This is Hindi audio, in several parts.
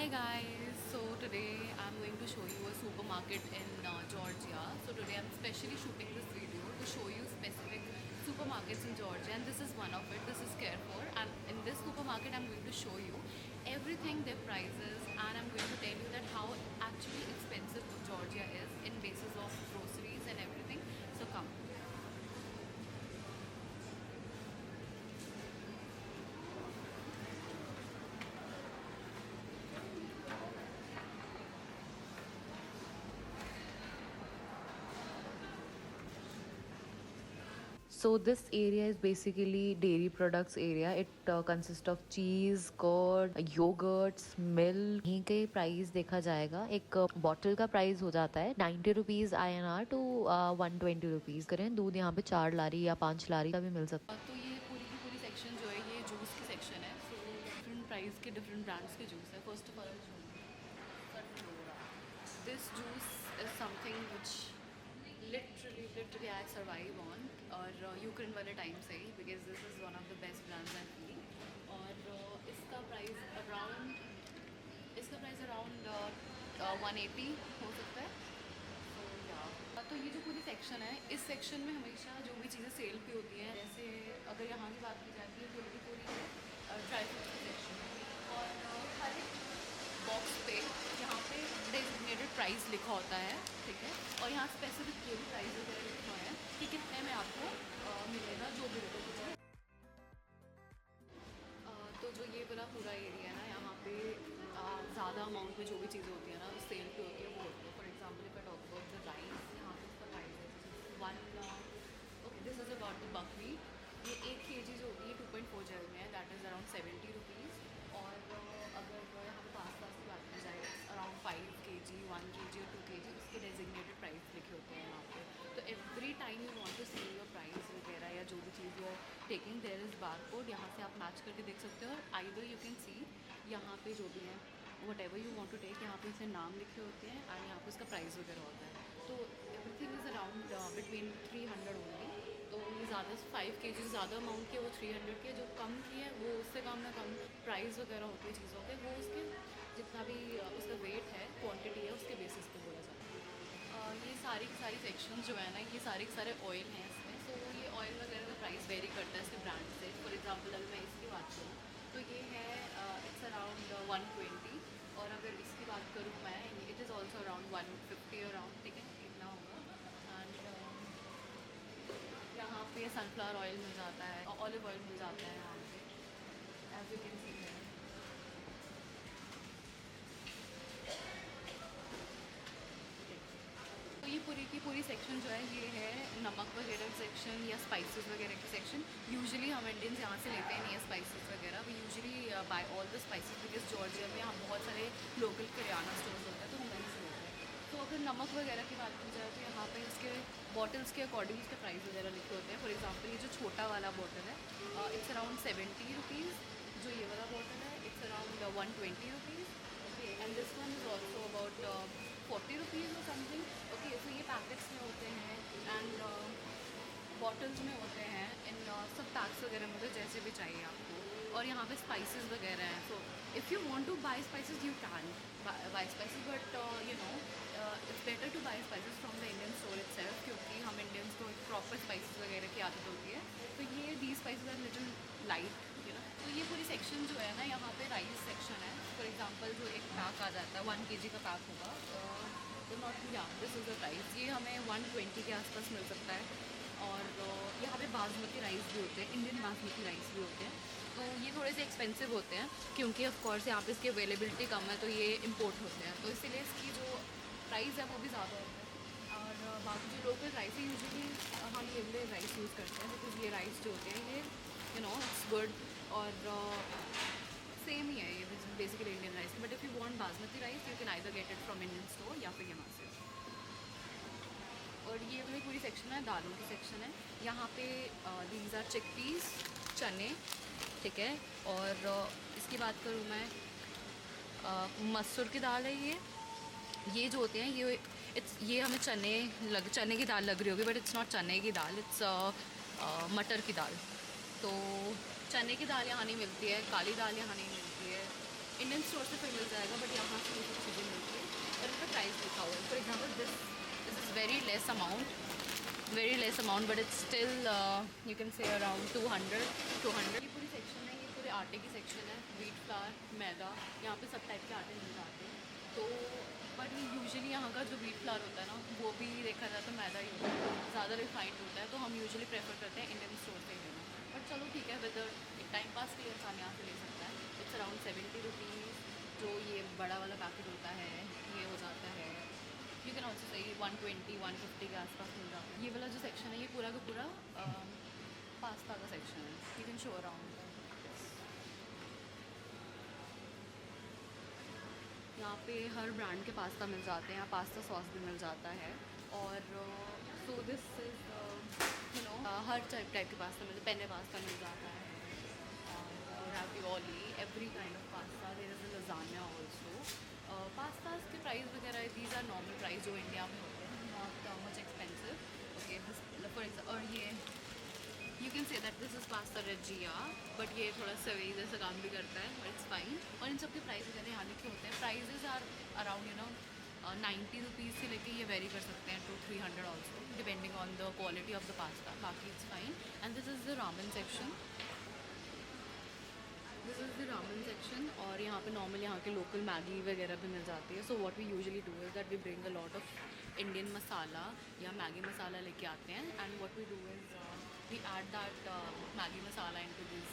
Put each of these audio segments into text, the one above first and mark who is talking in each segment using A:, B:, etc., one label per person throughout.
A: Hi guys, so today I'm going to show you a supermarket in Georgia. So today I'm specially shooting this video to show you specific supermarkets in Georgia, and this is one of it. This is Carrefour, and in this supermarket I'm going to show you everything, their prices, and I'm going to tell you that how actually expensive Georgia is in basis of groceries and everything. So come. So this area is basically dairy products area. It consists of cheese, curd, yogurts, milk. यहीं के प्राइस देखा जाएगा. एक बॉटल का प्राइस हो जाता है 90 रुपीज INR टू 120 रुपीज. करें दूध यहाँ पे 4 लारी या 5 लारी का भी मिल सकता है. तो ये पूरी की पूरी सेक्शन जो है ये जूस की सेक्शन है. सो डिफरेंट प्राइस के डिफरेंट ब्रांड्स के जूस है. First of all this juice is something which literally I survive on और यूक्रेन वाले टाइम से ही, because this is one of the best brands I feel. और इसका प्राइस अराउंड 180 हो सकता है. तो ये जो पूरी सेक्शन है, इस सेक्शन में हमेशा जो भी चीज़ें सेल पे होती हैं, जैसे अगर यहाँ की बात की जाती है पूरी की पूरी है ड्राई फ्रूट्स की सेक्शन. और हर एक बॉक्स पे यहाँ पे डेजिग्नेटेड प्राइस लिखा होता है, ठीक है. और यहाँ स्पेसिफिक जो भी प्राइस वगैरह लिखे हुए हैं कि कितने में आपको मिलेगा जो भी होगा. तो जो ये वाला पूरा एरिया है ना, यहाँ पे ज़्यादा अमाउंट में जो भी चीज़ें होती हैं ना सेल पे होती है वो होती है. For example if I talk about the rice, यहाँ पे इसका प्राइस है one. Okay, this is about the buckwheat. ये 1 kg जो होती है 2.4 जेल में है, दैट इज़ अराउंड 70 रुपीज़. और अगर यहाँ पे पास्ता की बात की जाए अराउंड 5 kg, 1 kg और 2 kg उसके डेजिग्नेटेड प्राइस लिखे होते हैं यहाँ पे. तो every time you want to see your price वगैरह या जो भी चीज़ you are taking, there is bar code. यहाँ से आप मैच करके देख सकते हो. और आइदर यू कैन सी यहाँ पे जो भी है whatever you want to take, यहाँ पे इसे नाम लिखे होते हैं एंड यहाँ पे उसका प्राइस वगैरह होता है. तो everything is around between 300 only. तो ये ज़्यादा 5 kg ज़्यादा अमाउंट के, वो 300 के. जो कम की है वो उससे कम ना कम प्राइस वगैरह होती है चीज़ों के, वो उसके जितना भी उसका वेट है, क्वांटिटी है, उसके बेसिस पे बोला जाता है. ये सारी की सारी सेक्शन जो है ना, ये सारे के सारे ऑयल हैं इसमें. सो ये ऑयल वगैरह का प्राइस वेरी करता है इसके ब्रांड से. फॉर एग्जांपल अगर मैं इसकी बात करूँ तो ये है इट्स अराउंड 120. और अगर इसकी बात करूँ मैं, it is also around 150 around, ठीक है, इतना होगा. एंड यहाँ पे सनफ्लावर ऑयल मिल जाता है, ऑलिव ऑयल मिल जाता है यहाँ पे, एज यू कैन सी है. तो ये पूरी की पूरी सेक्शन जो है ये है नमक वगैरह सेक्शन या स्पाइसेस वगैरह की सेक्शन. यूजुअली हम इंडियंस यहाँ से लेते हैं नहीं है स्पाइसेस वगैरह. We usually buy all the spices because Georgia में हम बहुत सारे लोकल किराना स्टोर्स होते हैं, तो हम वहीं से लेते हैं. तो अगर नमक वगैरह की बात की जाए तो यहाँ पे इसके बॉटल्स के अकॉर्डिंग इसके प्राइस वगैरह लिखे होते हैं. फॉर एग्जांपल ये जो छोटा वाला बॉटल है इट्स अराउंड 70 रुपीज़. जो ये वाला बॉटल है it's around 120 rupees. Okay, and this one is also about 40 rupees और समथिंग. ओके, सो ये पैकेट्स में होते हैं एंड बॉटल्स में होते हैं. इन सब पैक्स वगैरह में होते जैसे भी चाहिए आपको. और यहाँ पे स्पाइसेस वगैरह हैं. So if you want to buy spices you can buy spices, but you know it's better to buy spices from the Indian store itself, क्योंकि हम इंडियंस को एक प्रॉपर स्पाइसेस वगैरह की आदत होती है. तो ये the spices are little light, you know. तो ये पूरी सेक्शन जो है ना, यहाँ पे राइस सेक्शन है. फॉर एग्जांपल जो एक पैक आ जाता है 1 kg का पैक होगा, तो नॉट या दिस इज़ द प्राइस. ये हमें 120 के आसपास मिल सकता है. और यहाँ पे बासमती राइस भी होते हैं, इंडियन बासमती राइस भी होते हैं. तो ये थोड़े से एक्सपेंसिव होते हैं क्योंकि ऑफ कोर्स यहाँ पे इसकी अवेलेबिलिटी कम है, तो ये इंपोर्ट होते हैं, तो इसीलिए इसकी जो प्राइस है वो भी ज़्यादा होता है. और बाकी जो लोकल राइस है यूजुअली हम ये वाले राइस यूज़ करते हैं, बिकॉज ये राइस जो होते हैं ये यू नो इट्स गुड. और सेम ही है ये basically Indian rice. But if you want basmati rice you can either get it from Indian store या फिर यहाँ से. और ये वाली पूरी सेक्शन है दालों की सेक्शन है. यहाँ पे दीज आर चिकपीस, चने, ठीक है. और इसकी बात करूँ मैं, मसूर की दाल है ये जो होते हैं ये हमें चने की दाल लग रही होगी, बट इट्स नॉट चने की दाल, इट्स मटर की दाल. तो चने की दाल यहाँ नहीं मिलती है, काली दाल यहाँ नहीं मिलती है. इंडियन स्टोर से फिर मिल जाएगा, बट यहाँ से ये सब चीज़ें मिलती है और इस पर प्राइस लिखा हुआ है. For example this is very less amount but it's still you can say around 200. ये पूरी सेक्शन है, ये पूरे आटे की सेक्शन है. व्हीट फ्लावर, मैदा, यहाँ पे सब टाइप के आटे मिल जाते हैं. तो बट यूजुअली यहाँ का जो व्हीट फ्लावर होता है ना, वो भी देखा जाए तो मैदा ही होता है, ज़्यादा रिफाइंड होता है. तो हम यूजुअली प्रेफर करते हैं इंडियन स्टोर से ही लेना. बट चलो ठीक है, विद एक टाइम पास के लिए इंसान यहाँ से ले सकता है. It's around 70 rupees. जो ये बड़ा वाला पैकेट होता है ये हो जाता है, यू कैन ऑल्सो सही 120-150 के आसपास मिल जाता है. ये वाला जो सेक्शन है ये पूरा का पूरा पास्ता का सेक्शन है. You can show around. यहाँ पे हर ब्रांड के पास्ता मिल जाते हैं. पास्ता सॉस भी मिल जाता है. और so this is her type के पास्ता मिलते. पेने पास्ता मिल जाता है, और ravioli, every kind of pasta. There is a lasagna also. Pastas के प्राइस वगैरह दीज आर नॉर्मल प्राइस जो इंडिया में होते हैं, not much expensive. Okay, for example, और ये you can say that this is pasta regia, but ये थोड़ा सवेई जैसा काम भी करता है, बट इट्स फाइन. और इन सब के प्राइस वगैरह यहाँ लिखे होते हैं. प्राइजेज आर अराउंड 90 रुपीज़ से लेके ये वेरी कर सकते हैं to 300 also, depending on the quality of the pasta. बाकी it's fine. And this is the ramen section. This is the ramen section. और यहाँ पे नॉर्मल यहाँ के लोकल मैगी वगैरह भी मिल जाती है. So what we usually do is that we bring a lot of Indian masala या मैगी मसाला लेके आते हैं. And what we do is we add that Maggi masala into this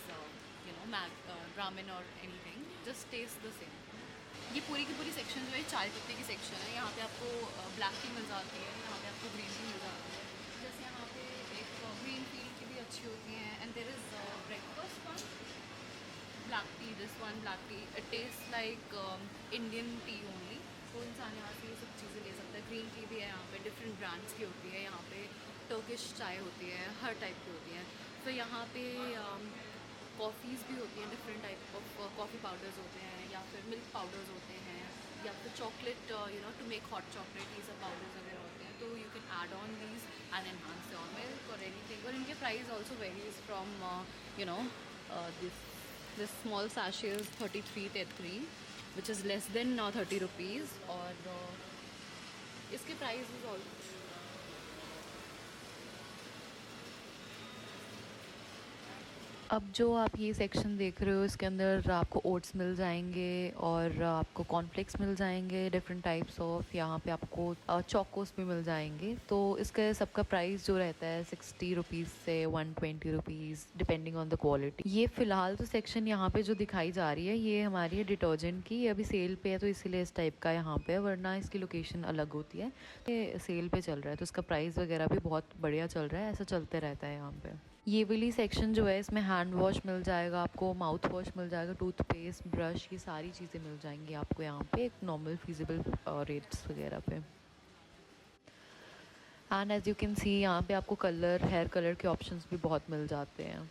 A: ramen और anything, just taste the same. ये पूरी की पूरी सेक्शन जो है चाय पत्ती की सेक्शन है. यहाँ पे आपको ब्लैक टी मिल जाती है, यहाँ पे आपको ग्रीन टी मिल जाती है. जैसे यहाँ पे एक ग्रीन टी की भी अच्छी होती है. And there is breakfast one black tea. This one black tea, it tastes like Indian tea only. तो इंसान यहाँ से ये सब चीज़ें ले सकता है. ग्रीन टी भी है यहाँ पे, डिफरेंट ब्रांड्स की होती है. यहाँ पे टर्किश चाय होती है, हर टाइप की होती है. फिर यहाँ पे कॉफ़ीज़ भी होती हैं, different type of coffee powders होते हैं, या फिर मिल्क पाउडर्स होते हैं, या फिर chocolate to make hot chocolate, ये सब पाउडर्स वगैरह होते हैं. तो you can add on these and enhance your milk और एनीथिंग. और इनके price also varies from this small sachet is 33 tetri, which is less than 30 rupees. और इसके प्राइस इज ऑल. अब जो आप ये सेक्शन देख रहे हो इसके अंदर आपको ओट्स मिल जाएंगे और आपको कॉर्नफ्लेक्स मिल जाएंगे, डिफरेंट टाइप्स ऑफ. यहाँ पे आपको चोकोस भी मिल जाएंगे. तो इसका सबका प्राइस जो रहता है 60 रुपीज़ से 120 rupees, depending on the quality. ये फ़िलहाल तो सेक्शन यहाँ पे जो दिखाई जा रही है ये हमारी है डिटर्जेंट की. ये अभी सेल पे है तो इसीलिए इस टाइप का यहाँ पे, वरना इसकी लोकेशन अलग होती है. ये सेल पे चल रहा है तो इसका प्राइस वगैरह भी बहुत बढ़िया चल रहा है. ऐसा चलते रहता है यहाँ पे. ये वाली सेक्शन जो है इसमें हैंड वॉश मिल जाएगा आपको, माउथ वॉश मिल जाएगा, टूथपेस्ट, ब्रश, ये सारी चीज़ें मिल जाएंगी आपको यहाँ पे एक नॉर्मल फीजिबल रेट्स वगैरह पे. And as you can see यहाँ पे आपको हेयर कलर के ऑप्शंस भी बहुत मिल जाते हैं.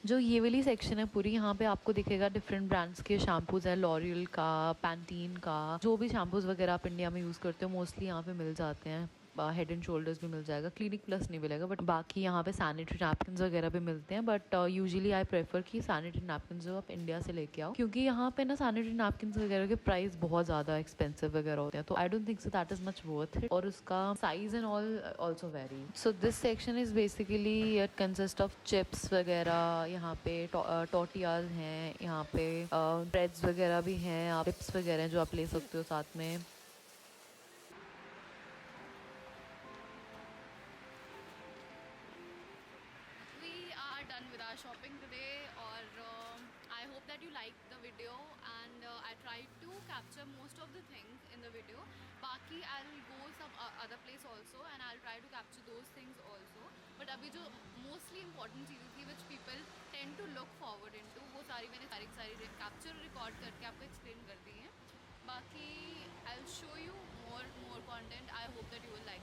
A: जो ये वाली सेक्शन है पूरी, यहाँ पे आपको दिखेगा डिफरेंट ब्रांड्स के शैम्पूज़ है, लॉरियल का, पैंटीन का, जो भी शैम्पूज़ वगैरह आप इंडिया में यूज़ करते हो मोस्टली यहाँ पे मिल जाते हैं. हेड एंड शोल्डर्स भी मिल जाएगा, क्लिनिक प्लस नहीं मिलेगा, बट बाकी यहाँ पे सैनिटरी नैपकिन्स वगैरह भी मिलते हैं. बट यूजुअली आई प्रेफर कि सैनिटरी नैपकिन्स जो आप इंडिया से लेके आओ, क्योंकि यहाँ पे ना सैनिटरी नैपकिन्स वगैरह के प्राइस बहुत ज़्यादा एक्सपेंसिव वगैरह होते हैं. तो I don't think so that is much worth it. और उसका size and all also very. So this section is basically it consist of chips वगैरह. यहाँ पे टोटियाज हैं, यहाँ पे ब्रेड्स वगैरह भी हैं, आप चिप्स वगैरह जो आप ले सकते हो साथ में. Done with our shopping today, or I hope that you liked the video, and I tried to capture most of the things in the video. Baki I'll go some other place also and I'll try to capture those things also. But अभी जो mostly important चीज़ें थी which people tend to look forward into, वो सारी मैंने सारी capture record करके आपको explain कर दी हैं. Baki I'll show you more content. I hope that you will like